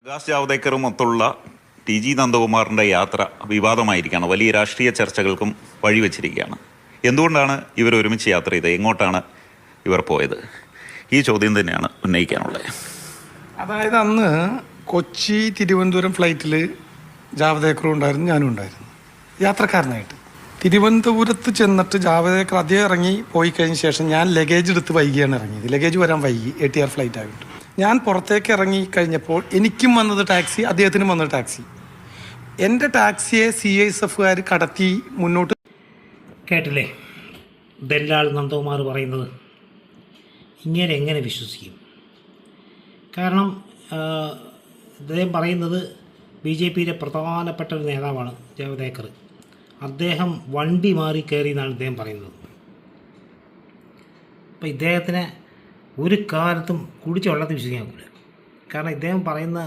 Prakash ജാവ്ദേക്കറുമൊത്തുള്ള T G നന്ദകുമാറിൻ്റെ യാത്ര വിവാദമായിരിക്കുകയാണ്. വലിയ രാഷ്ട്രീയ ചർച്ചകൾക്കും വഴിവെച്ചിരിക്കുകയാണ്. എന്തുകൊണ്ടാണ് ഇവർ ഒരുമിച്ച് യാത്ര ചെയ്തത്? എങ്ങോട്ടാണ് ഇവർ പോയത്? ഈ ചോദ്യം തന്നെയാണ് ഉന്നയിക്കാനുള്ളത്. അതായത് അന്ന് കൊച്ചി തിരുവനന്തപുരം ഫ്ലൈറ്റിൽ ജാവ്ദേക്കറും ഉണ്ടായിരുന്നു, ഞാനും ഉണ്ടായിരുന്നു യാത്രക്കാരനായിട്ട്. തിരുവനന്തപുരത്ത് ചെന്നിട്ട് ജാവ്ദേക്കർ അദ്ദേഹം ഇറങ്ങി പോയി കഴിഞ്ഞ ശേഷം ഞാൻ ലഗേജ് എടുത്ത് വൈകിയാണ് ഇറങ്ങിയത്. ലഗേജ് വരാൻ വൈകി, ATR ഫ്ലൈറ്റ് ആയിട്ട്. ഞാൻ പുറത്തേക്ക് ഇറങ്ങി കഴിഞ്ഞപ്പോൾ എനിക്കും വന്നത് ടാക്സി, അദ്ദേഹത്തിനും വന്നത് ടാക്സി. എൻ്റെ ടാക്സിയെ CISFകാർ കടത്തി മുന്നോട്ട്. കേട്ടില്ലേ ദല്ലാൾ നന്ദകുമാർ പറയുന്നത്? ഇങ്ങനെ എങ്ങനെ വിശ്വസിക്കും? കാരണം അദ്ദേഹം പറയുന്നത് BJPയിലെ പ്രധാനപ്പെട്ട ഒരു നേതാവാണ് ജാവ്ദേക്കർ. അദ്ദേഹം വണ്ടി മാറി കയറി എന്നാണ് അദ്ദേഹം പറയുന്നത്. അപ്പോൾ ഇദ്ദേഹത്തിനെ ഒരു കാലത്തും കുടിച്ച വെള്ളത്തിൽ വിശ്വസിക്കാൻ പറ്റില്ല. കാരണം ഇദ്ദേഹം പറയുന്ന